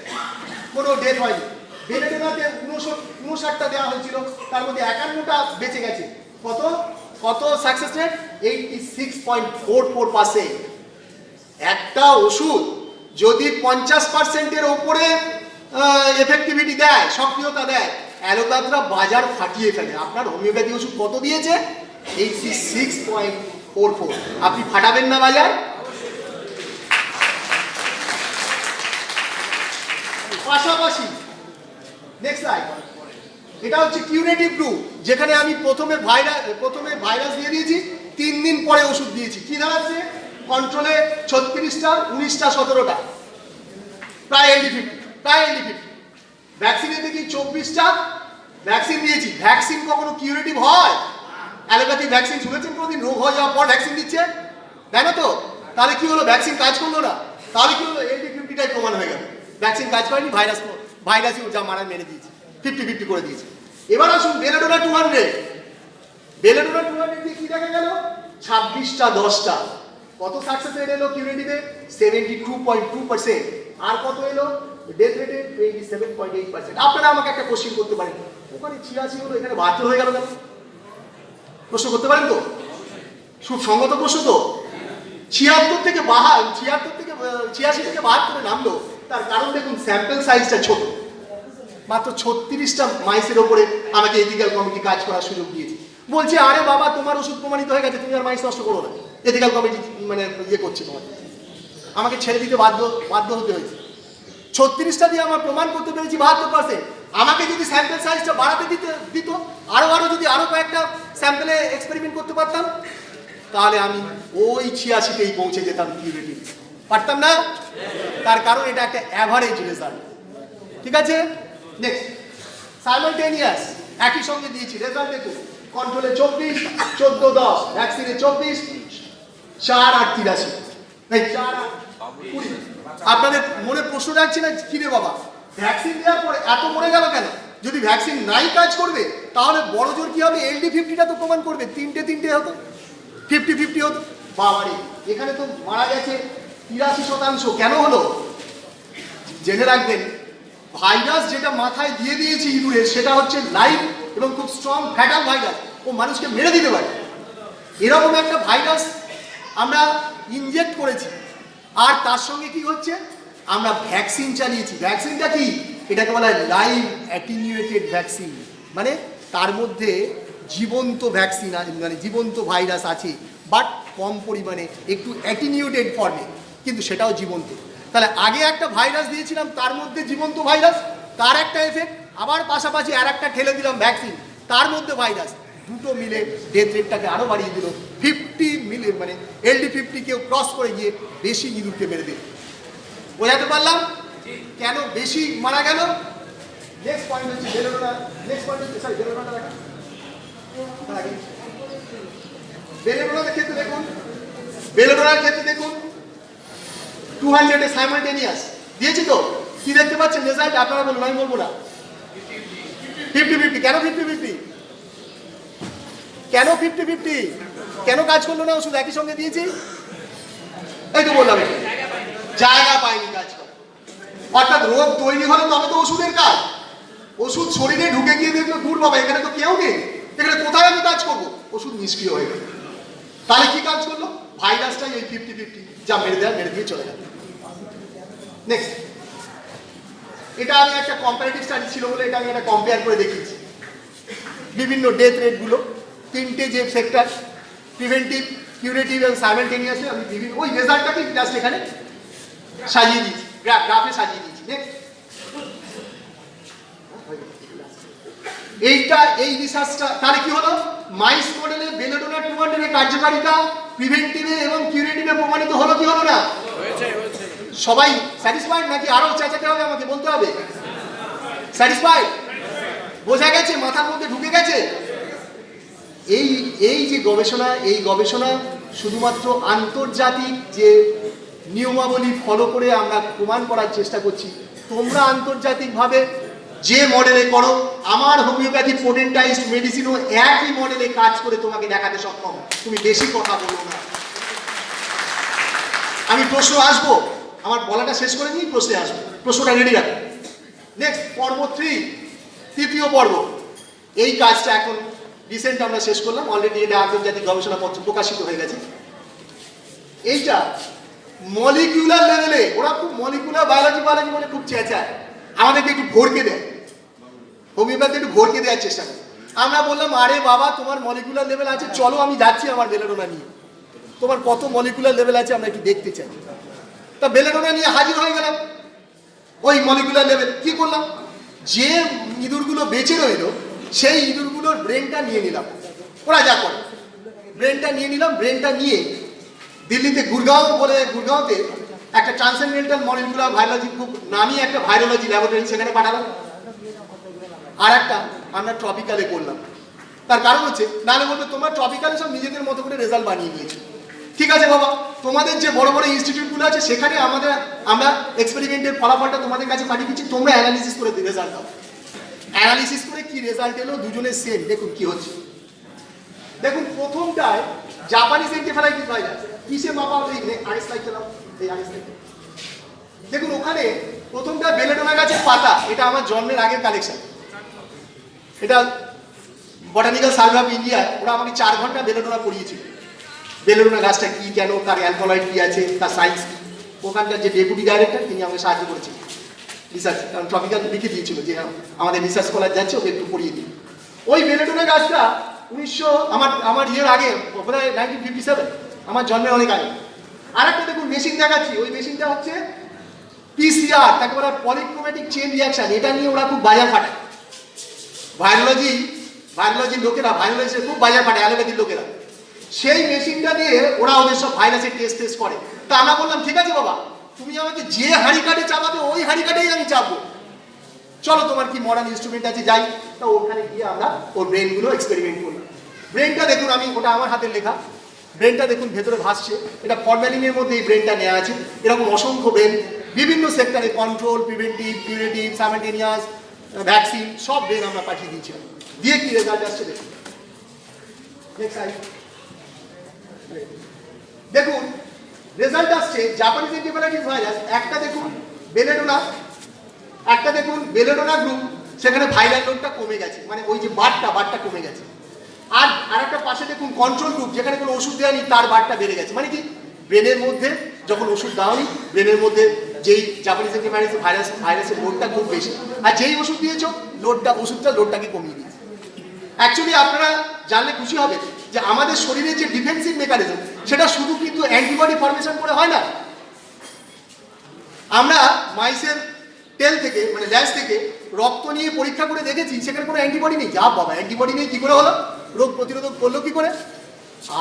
কোনো ডেথ হয়নি। বেলেডোনাতে 59টা দেওয়া হয়েছিল, তার মধ্যে 51টা বেঁচে গেছে। কত কত সাকসেস রেট? 86.44%। একটা ওষুধ যদি 50%-এর ওপরে এফেক্টিভিটি দেয়, সক্রিয়তা দেয়, অ্যালোপ্যাথরা বাজার ফাটিয়ে ফেলে। আপনার হোমিওপ্যাথি ওষুধ কত দিয়েছে? 86.44। আপনি ফাটাবেন না বাজার? পাশাপাশি নেক্সট স্লাইড, এটা হচ্ছে কিউরেটিভ গ্রুপ, যেখানে আমি প্রথমে ভাইরাস দিয়ে দিয়েছি, 3 দিন পরে ওষুধ দিয়েছি। কি দাঁড়াচ্ছে? কন্ট্রোলে 36টা, 19টা, 17টা, প্রায় LD50। ভ্যাকসিনে দেখি 24টা ভ্যাকসিন দিয়েছি। ভ্যাকসিন কখনো কিউরেটিভ হয়? অ্যালোপ্যাথিক ভ্যাকসিন শুনেছেন কোনোদিন? রোগ হয়ে যাওয়ার পর ভ্যাকসিন দিচ্ছে, তাই না? তো তাহলে কি হলো? ভ্যাকসিন কাজ করলো না। তাহলে কি হলো? LD50টাই প্রমাণ হয়ে গেল ভ্যাকসিন কাজ করেনি, ভাইরাসই যা মারা মেরে দিয়েছে, 50-50 করে দিয়েছে। এবার আসুন বেলেডোনা 200। বেলেডোনা 200 দিয়ে কি দেখা গেল? 26টা 10টা। কত সাকসেস রেট এলো কিউরেটিভে? 72.2%। আর কত এলো ডেথ রেটে? 27.8%। আপনারা আমাকে একটা কোশ্চেন করতে পারেন, ওখানে 86 হলো, এখানে 72 হয়ে গেল কেন? প্রশ্ন করতে পারেন তো? খুব সঙ্গত প্রশ্ন তো। 86 থেকে 72 নামলো, তার কারণ দেখুন স্যাম্পল সাইজটা ছোট। মাত্র 36টা মাইসের ওপরে আমাকে এথিক্যাল কমিটি কাজ করার সুযোগ দিয়েছে। বলছে আরে বাবা, তোমার ওষুধ প্রমাণিত হয়ে গেছে, তুমি আর মাইস নষ্ট করো না। এথিক্যাল কমিটি মানে ইয়ে করছে তোমার, আমাকে ছেড়ে দিতে বাধ্য হতে হয়েছে। 36টা দিয়ে আমার প্রমাণ করতে পেরেছি 72%। আমাকে যদি স্যাম্পল সাইজটা বাড়াতে দিত, আরো যদি আরো কয়েকটা স্যাম্পলে এক্সপেরিমেন্ট করতে পারতাম, তাহলে আমি ওই 86তেই পৌঁছে যেতাম কিউরেটিভ। পারতাম না? তার কারণ এটা একটা অ্যাভারেজ রেজাল্ট। ঠিক আছে, নেক্সট সাইমালটেনিয়াস একই সঙ্গে দিয়েছি। রেজাল্ট দেখুন, কন্ট্রোলে 24, 14, 10, ভ্যাকসিনে 24, 4 আর 83, এই 4 আর 20। আপনাদের মনে প্রশ্ন রাখছে না, কি রে বাবা ভ্যাকসিন দেওয়ার পরে এত মরে গেল কেন? যদি ভ্যাকসিন নাই কাজ করবে, তাহলে বড় জোর কি হবে? LD50টা তো প্রমাণ করবে। 3টে হতো, 50-50 হতো। বাবারে, এখানে তো মারা গেছে 83%। কেন হলো? জেনে রাখবেন, ভাইরাস যেটা মাথায় দিয়ে দিয়েছি ইঁদুরের, সেটা হচ্ছে লাইভ এবং খুব স্ট্রং ফ্যাটাল ভাইরাস, ও মানুষকে মেরে দিতে পারে। এরকম একটা ভাইরাস আমরা ইনজেক্ট করেছি, আর তার সঙ্গে কি হচ্ছে? আমরা ভ্যাকসিন চালিয়েছি। ভ্যাকসিনটা কি? এটাকে বলা হয় লাইভ অ্যাটিনিউয়েটেড ভ্যাকসিন, মানে তার মধ্যে জীবন্ত ভ্যাকসিন মানে জীবন্ত ভাইরাস আছে, বাট কম পরিমাণে, একটু অ্যাটিনিউয়েটেড ফর্মে, কিন্তু সেটাও জীবন্ত। তাহলে আগে একটা ভাইরাস দিয়েছিলাম, তার মধ্যে জীবন্ত ভাইরাস, তার একটা এফেক্ট, আবার পাশাপাশি আর একটা ঠেলে দিলাম ভ্যাকসিন, তার মধ্যে ভাইরাস, দুটো মিলে ডেথ রেটটাকে আরও বাড়িয়ে দিল। 50 মিলে মানে LD50 কেউ ক্রস করে গিয়ে বেশি ইঁদুরকে মেরে দিল। বোঝাতে পারলাম কেন বেশি মারা গেল? নেক্সট পয়েন্ট হচ্ছে বেলেডোনা। নেক্সট পয়েন্ট হচ্ছে বেলেডোনাটা দেখা। বেলেডোনার ক্ষেত্রে দেখুন 200 সাইমালটেনিয়াস দিয়েছি তো, কি দেখতে পাচ্ছেন রেজাল্ট? আপনারা বলুন, আমি বলবো না। 50-50। কেন 50-50? কেন 50-50? কেন কাজ করলো না ওষুধ? একই সঙ্গে দিয়েছি, এই তো বললাম, জায়গা পায়নি কাজ করে। অর্থাৎ রোগ তৈরি হলে তবে তো ওষুধের কাজ। ওষুধ শরীরে ঢুকে গিয়ে দেখলো, দূর বাবা, এখানে তো কেউ নেই, এখানে কোথায় আমি কাজ করবো? ওষুধ নিষ্ক্রিয় হয়ে গেল। তাহলে কি কাজ করলো? ভাইরাসটাই এই 50-50 যা মেরে দিয়ে চলে গেল। নেক্সট, এটা আমি একটা কম্পারেটিভ স্টাডি ছিল বলে এটা আমি একটা কম্পেয়ার করে দেখিয়েছি। বিভিন্ন ডেথ রেটগুলো, 3টে যে সেক্টর, প্রিভেন্টিভ, কিউরেটিভ এবং সাইমালটেনিয়াসলি, আমি বিভিন্ন ওই রেজাল্টটাকে জাস্ট এখানে সাজিয়ে দিয়েছি, গ্রাফে সাজিয়ে দিয়েছি। নেক্সট, এই রিসার্চটা তাহলে কি হলো? মাইস মডেলে বেলেডোনা 200 অকুপান্টের কার্যকারিতা প্রিভেন্টিভে এবং কিউরেটিভে প্রমাণিত হলো কি হলো না? সবাই স্যাটিসফাইড নাকি আরো চেঁচাতে হবে, আমাকে বলতে হবে? স্যাটিসফাইড? বোঝা গেছে, মাথার মধ্যে ঢুকে গেছে? এই যে গবেষণা, এই গবেষণা শুধুমাত্র আন্তর্জাতিক যে নিয়মাবলী ফলো করে আমরা প্রমাণ করার চেষ্টা করছি। তোমরা আন্তর্জাতিকভাবে যে মডেলে করো, আমার হোমিওপ্যাথি পোটেন্টাইজড মেডিসিনও একই মডেলে কাজ করে তোমাকে দেখাতে সক্ষম। তুমি বেশি কথা বলো না। আমি প্রশ্ন আসবো, আমার বলাটা শেষ করে নিই, প্রশ্নে আসবো, প্রশ্নটা রেডি রাখো। নেক্সট পর্ব 3, তৃতীয় পর্ব। এই কাজটা এখন রিসেন্ট আমরা শেষ করলাম, অলরেডি এটা আন্তর্জাতিক গবেষণাপত্র প্রকাশিত হয়ে গেছে। এইটা মলিকিউলার লেভেলে, ওরা খুব মলিকুলার বায়োলজি বলে খুব চেঁচায়, আমাদেরকে একটু ভরকে দেয়, হোমিওপ্যাথি একটু ভরকে দেওয়ার চেষ্টা করে। আমরা বললাম আরে বাবা তোমার মলিকুলার লেভেল আছে, চলো আমি যাচ্ছি আমার বেলেডোনা নিয়ে, তোমার কত মলিকুলার লেভেল আছে আমরা একটু দেখতে চাই। তা বেলেডোনা নিয়ে হাজির হয়ে গেলাম, ওই মলিকুলার লেভেল কি করলাম, যে ইঁদুরগুলো বেঁচে রইল সেই ইঁদুরগুলোর ব্রেনটা নিয়ে নিলাম, ওরা যা করে ব্রেনটা নিয়ে নিলাম। ব্রেনটা নিয়ে দিল্লিতে গুরগাঁওতে একটা ট্রান্সেন্ডেন্টাল মলিকুলার বায়োলজি খুব নামি একটা ভাইরোলজি ল্যাবরেটরি, সেখানে পাঠালাম। আর একটা আমরা ট্রপিক্যালে করলাম। তার কারণ হচ্ছে, নাহলে বলবে তোমরা ট্রপিক্যালে সব নিজেদের মতো করে রেজাল্ট বানিয়ে নিয়েছো। ঠিক আছে বাবা, তোমাদের যে বড় বড় ইনস্টিটিউটগুলো আছে সেখানে আমরা এক্সপেরিমেন্টের ফলাফলটা তোমাদের কাছে পাঠিয়ে দিচ্ছি, তোমরা অ্যানালিসিস করে রেজাল্ট দাও। অ্যানালিসিস করে কি রেজাল্ট এলো, দুজনের সেম। দেখুন কি হচ্ছে, দেখুন প্রথমটায় জাপানিজ এনকেফালাইটিস ভাইরাস, কিসে মাপা হলো, এই আগে স্লাইড চালাও, এই আগে স্লাইড। দেখুন ওখানে প্রথমটা বেলেডোনা গাছের পাতা, এটা আমার জন্মের আগের কালেকশন, এটা বটানিক্যাল সার্ভে অফ ইন্ডিয়া, ওরা আমাকে 4 ঘন্টা বেলেডোনা পড়িয়েছিল। বেলেডোনা গাছটা কি, কেন, তার অ্যালকোলয়েড কি আছে, তার সায়েন্স কি। ওখানকার যে ডেপুটি ডাইরেক্টর তিনি আমাকে সাহায্য করেছেন রিসার্চ, কারণ ট্রপিক্যাল লিখে দিয়েছিল যে আমাদের রিসার্চ স্কলার যাচ্ছে, ওকে একটু পড়িয়ে দিই। ওই বেলেডোনা গাছটা 1900 আমার ইয়ের আগে, প্রায় 1957, আমার জন্মের অনেক আগে। আর একটা দেখুন মেশিন দেখাচ্ছি, ওই মেশিনটা হচ্ছে PCR, তাকে বলা পলিক্রোম্যাটিক চেইন রিয়াকশন। এটা নিয়ে ওরা খুব বাজার ফাটায়, ভাইরোলজির লোকেরা, ভাইরোলজির খুব বাজার ফাটায়, অ্যালোপ্যাথির লোকেরা। সেই মেশিনটা দিয়ে ওরা ওদের সব ভাইরাসের টেস্ট করে। তা আমরা বললাম ঠিক আছে বাবা, তুমি আমাকে যে হাঁড়ি কাঠে চাপাবে ওই হাঁড়ি কাঠেই আমি চাপবো, চলো তোমার কি মডার্ন ইনস্ট্রুমেন্ট আছে যাই। তা ওখানে গিয়ে আমরা ওর ব্রেনগুলো এক্সপেরিমেন্ট করলাম। ব্রেনটা দেখুন, ওটা আমার হাতের লেখা, ব্রেনটা দেখুন ভেতরে ভাসছে, এটা ফরম্যালিনের মধ্যে এই ব্রেনটা নেওয়া আছে। এরকম অসংখ্য ব্রেন বিভিন্ন সেক্টরে, control, preventive, curative, simultaneous, vaccine, সব ব্রেন আমরা পাঠিয়ে দিয়েছিলাম। দিয়ে কি রেজাল্ট আসছে দেখুন। দেখুন রেজাল্ট আসছে, জাপানিজ এনকেফালাইটিস ভাইরাস, একটা দেখুন বেলেডোনা গ্রুপ, সেখানে ভাইরাল লোডটা কমে গেছে, মানে ওই যে বারটা কমে গেছে। আর আরেকটা পাশে দেখুন কন্ট্রোল গ্রুপ, যেখানে কোনো ওষুধ দেওয়া নেই, তার বারটা বেড়ে গেছে। মানে কি, ব্রেনের মধ্যে যখন ওষুধ দেওয়ানি, ব্রেনের মধ্যে যেই জাপানিজ এনকেফালাইটিস ভাইরাসের লোডটা খুব বেশি, আর যেই ওষুধ দিয়েছো ওষুধটা লোডটাকে কমিয়ে দিয়েছে। অ্যাকচুয়ালি আপনারা জানলে খুশি হবে যে আমাদের শরীরের যে ডিফেন্সিভ মেকানিজম, সেটা শুধু কিন্তু অ্যান্টিবডি ফর্মেশন করে হয় না। আমরা মাইসের টেল থেকে, মানে ল্যাস থেকে রক্ত নিয়ে পরীক্ষা করে দেখেছি, সেখানে কোনো অ্যান্টিবডি নেই। যা বাবা, অ্যান্টিবডি নেই কি করে হলো, রোগ প্রতিরোধক করলো কি করে?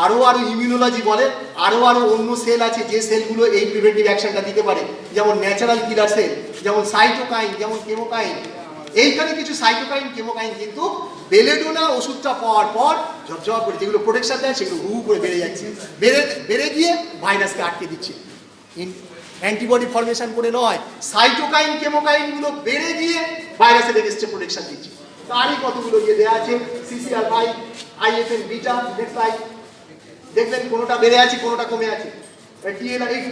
আরো ইমিউনোলজি বলে, আরো অন্য সেল আছে যে সেলগুলো এই প্রিভেন্টিভ অ্যাকশনটা দিতে পারে, যেমন ন্যাচারাল কিলার সেল, যেমন সাইটোকাইন, যেমন কেমোকাইন। এইখানে কিছু সাইটোকাইন, কেমোকাইন কিন্তু বেলেডোনা ওষুধটা পাওয়ার পর ঝপঝপ করে যেগুলো প্রোটেকশন দেয়, সেগুলো হু করে বেড়ে যাচ্ছে, বেড়ে গিয়ে ভাইরাসকে আটকে দিচ্ছে। অ্যান্টিবডি ফর্মেশন করে নয়, সাইটোকাইন, কেমোকাইনগুলো বেড়ে গিয়ে ভাইরাসের এগেইনস্টে প্রোটেকশন দিচ্ছে। তারই কতগুলো ইয়ে দেওয়া আছে, CCR5, IFN বিটা, দেখবেন কোনোটা বেড়ে আছে, কোনোটা কমে আছে।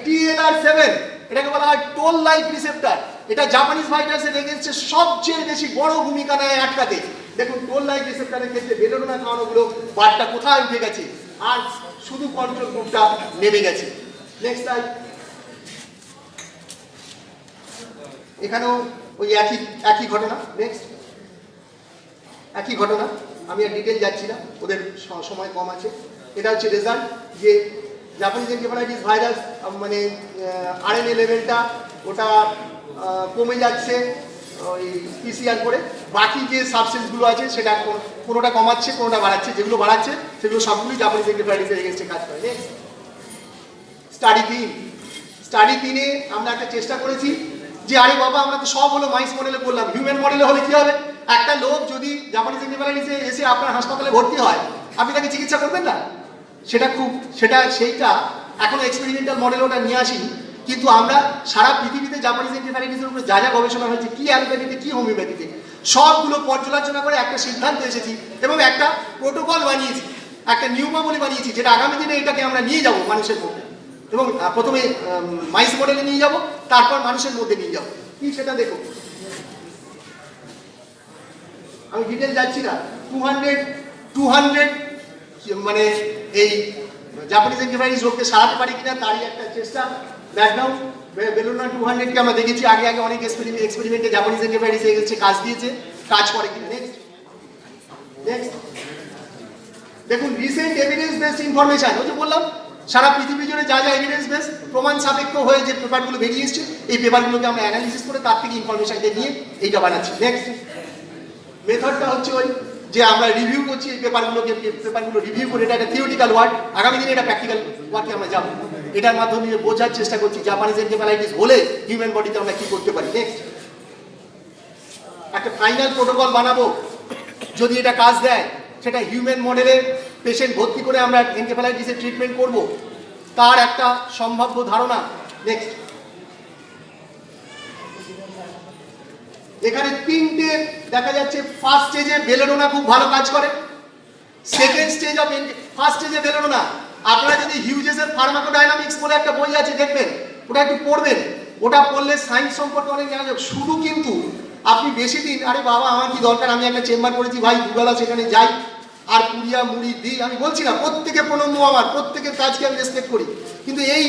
TLR7, এটাকে বলা হয় টোল লাইক রিসেপ্টর। এটা জাপানিজ ভাইরাসের এগেইনস্টে সবচেয়ে বেশি বড় ভূমিকা নেয় আটকাতে। দেখুন টোল লাইক রিসেপ্টরের ক্ষেত্রে বেলেডোনা খাওয়ানোগুলো বারটা কোথায় উঠে গেছে, আর শুধু কন্ট্রোল গ্রুপটা নেমে গেছে। Next slide. এখানেও ওই একই ঘটনা। নেক্সট, একই ঘটনা, আমি আর ডিটেল যাচ্ছি না, ওদের সময় কম আছে। এটা হচ্ছে রেজাল্ট, যে জাপানিজ এনকেফালাইটিস ভাইরাস, মানে RNA লেভেলটা ওটা কমে যাচ্ছে ওই PCR করে, বাকি যে সাবস্টেন্সগুলো আছে সেটা কোনোটা কমাচ্ছে কোনোটা বাড়াচ্ছে, যেগুলো বাড়াচ্ছে সেগুলো সবগুলোই জাপানিজ এনকেফেলাইটিসের এগেইনস্টে কাজ করে। স্টাডি 3-এ আমরা একটা চেষ্টা করেছি যে আরে বাবা আমরা তো সব হলো মাইস মডেলে করলাম, হিউম্যান মডেলে হলে কি হবে? একটা লোক যদি জাপানিজ এনকেফেলাইটিসে এসে আপনার হাসপাতালে ভর্তি হয়, আপনি তাকে চিকিৎসা করবেন না? সেইটা এখনো এক্সপেরিমেন্টাল মডেল ওটা নিয়ে আসিনি, কিন্তু আমরা সারা পৃথিবীতে জাপানিজ এনকেফেলাইটিসের উপরে যা যা গবেষণা হয়েছে, কি অ্যালোপ্যাথিতে কি হোমিওপ্যাথিতে, সবগুলো পর্যালোচনা করে একটা সিদ্ধান্ত এসেছি এবং একটা প্রোটোকল বানিয়েছি, একটা নিয়মাবলী বানিয়েছি, যেটা আগামী দিনে এটাকে আমরা নিয়ে যাব মানুষের মধ্যে, এবং প্রথমে মাইস মডেলে নিয়ে যাব, তারপর মানুষের মধ্যে নিয়ে যাব। কি সেটা দেখো, আমি ডিটেল যাচ্ছি না। 200 মানে এই জাপানিজ এনকেফেলাইটিস রোগকে সারাতে পারি কিনা তারই একটা চেষ্টা। ব্যাকগ্রাউন্ড বেলুনা 200কে আমরা দেখেছি আগে অনেক এক্সপেরিমেন্টে জাপানিজ এনকেফেলাইটিস এসে কাজ দিয়েছে, কাজ করে কিনা। নেক্সট দেখুন, রিসেন্ট এভিডেন্স বেসড ইনফরমেশন, ওই যে বললাম সারা পৃথিবী জুড়ে যা যা এভিডেন্স বেস প্রমাণ সাপেক্ষ হয়ে যে পেপারগুলো বেরিয়ে এসছে, এই পেপারগুলোকে আমরা অ্যানালিসিস করে তার থেকে ইনফরমেশনকে নিয়ে এইটা বানাচ্ছি। নেক্সট মেথডটা হচ্ছে ওই যে আমরা রিভিউ করছি এই পেপারগুলো রিভিউ করে, এটা একটা থিওরিটিক্যাল ওয়ার্ক, আগামী দিনে এটা প্র্যাকটিক্যাল ওয়ার্কে আমরা যাবো, এটার মাধ্যমে বোঝার চেষ্টা করছি জাপানিজ এনকেফেলাইটিস হলে হিউম্যান বডিতে আমরা কি করতে পারি। নেক্সট একটা ফাইনাল প্রোটোকল বানাবো, যদি এটা কাজ দেয় সেটা হিউম্যান মডেলে পেশেন্ট ভর্তি করে আমরা এনকেফেলাইটিসের ট্রিটমেন্ট করব, তার একটা সম্ভাব্য ধারণা। নেক্সট এখানে 3টে দেখা যাচ্ছে। ফার্স্ট স্টেজে বেলেডোনা খুব ভালো কাজ করে, সেকেন্ড স্টেজ অফ ফার্স্ট স্টেজে বেলেডোনা, আপনারা যদি হিউজেসের ফার্মাকোডাইনামিক্স বলে একটা বই আছে দেখবেন, ওটা একটু পড়বেন, ওটা পড়লে সায়েন্স সম্পর্কে অনেক জানা যাবে। শুধু কিন্তু আপনি বেশি দিন আরে বাবা আমার কি দরকার, আমি একটা চেম্বার করেছি ভাই দুবেলা সেখানে যাই আর পুরিয়া মুড়ি দিই, আমি বলছি না প্রত্যেকে প্রণম্য, আমার প্রত্যেকের কাজকে আমি রেসপেক্ট করি, কিন্তু এই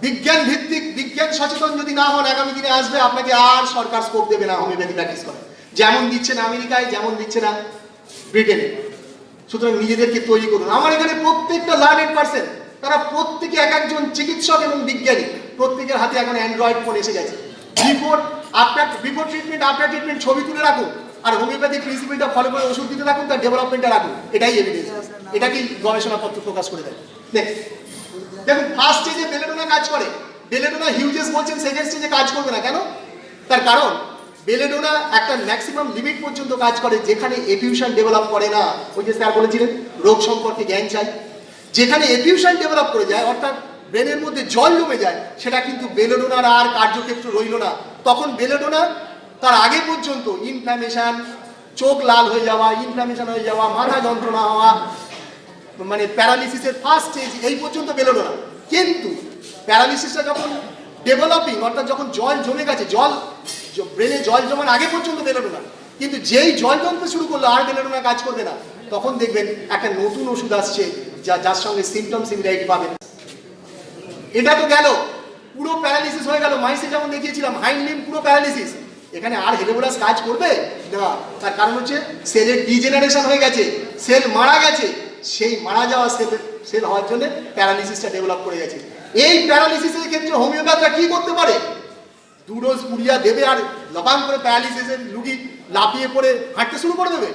বিজ্ঞান ভিত্তিক বিজ্ঞান সচেতন যদি না হন, আগামী দিনে আসবে আপনাকে আর সরকার স্কোপ দেবে না হোমিওপ্যাথি প্র্যাকটিস করে, যেমন দিচ্ছে না আমেরিকায়, যেমন দিচ্ছে না ব্রিটেনে। সুতরাং নিজেদেরকে তৈরি করুন। আমার এখানে প্রত্যেকটা লার্নেড পার্সন, তারা প্রত্যেকে এক একজন চিকিৎসক এবং বিজ্ঞানী, প্রত্যেকের হাতে এখন অ্যান্ড্রয়েড ফোন এসে গেছে। বিফোর ট্রিটমেন্ট আফটার ট্রিটমেন্ট ছবি তুলে রাখুন, আর হোমিওপ্যাথি প্রিন্সিপালটা ফলো করে ওষুধ দিতে থাকুন, তার ডেভেলপমেন্টটা রাখুন, এটাই এভিডেন্স, এটাকেই গবেষণাপত্র প্রকাশ করে দেয়। নেক্সট দেখুন, ফার্স্ট স্টেজে বেলেডোনা কাজ করে, বেলেডোনা হিউজেস বলছেন সেকেন্ড স্টেজে কাজ করবে না, কেন? তার কারণ বেলেডোনা একটা ম্যাক্সিমাম লিমিট পর্যন্ত কাজ করে, যেখানে এফিউশন ডেভেলপ করে না। ওই যে স্যার বলেছিলেন রোগ সম্পর্কে জ্ঞান চাই, যেখানে এফিউশন ডেভেলপ করে যায় অর্থাৎ ব্রেনের মধ্যে জল জমে যায়, সেটা কিন্তু বেলেডোনার আর কার্যক্ষেত্র রইল না। তখন বেলেডোনা তার আগে পর্যন্ত ইনফ্ল্যামেশন, চোখ লাল হয়ে যাওয়া, ইনফ্ল্যামেশন হয়ে যাওয়া, মাথা যন্ত্রণা হওয়া, মানে প্যারালিসিসের ফার্স্ট স্টেজ এই পর্যন্ত বেলেডোনা। কিন্তু প্যারালিসিসটা যখন ডেভেলপিং অর্থাৎ যখন জল জমে গেছে, ব্রেনে জল জমার আগে পর্যন্ত বেলেডোনা, কিন্তু যেই জল জমতে শুরু করলো আর বেলেডোনা কাজ করবে না, তখন দেখবেন একটা নতুন ওষুধ আসছে যার সঙ্গে সিমটম সিমিলারিটি পাবেন। এটা তো গেল, পুরো প্যারালিসিস হয়ে গেল। মাইসে যেমন দেখিয়েছিলাম হাইন্ড লিম্ব পুরো প্যারালিসিস, এখানে আর হেলেবোলাস কাজ করবে না। তার কারণ হচ্ছে সেলের ডিজেনারেশন হয়ে গেছে, সেল মারা গেছে, সেই মারা যাওয়া সেল হওয়ার জন্য প্যারালিসিসটা ডেভেলপ করে গেছে। এই প্যারালিসিসের ক্ষেত্রে হোমিওপ্যাথরা কি করতে পারে? 2 ডোজ পুরিয়া দেবে আর লপাং করে প্যারালিসিসের রুগী লাফিয়ে পড়ে হাঁটতে শুরু করে দেবে?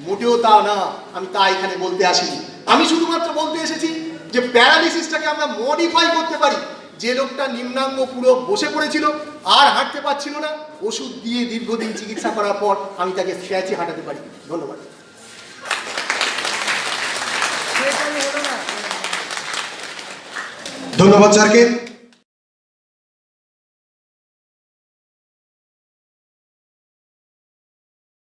মোটেও তা না। আমি তা এখানে বলতে আসিনি, আমি শুধুমাত্র বলতে এসেছি যে প্যারালিসিসটাকে আমরা মডিফাই করতে পারি। যে লোকটা নিম্নাঙ্গ পুরো বসে পড়েছিল আর হাঁটতে পারছিল না, ওষুধ দিয়ে দীর্ঘদিন চিকিৎসা করার পর আমি তাকে স্ট্রেচে হাঁটাতে পারি। ধন্যবাদ। ধন্যবাদ স্যারকে।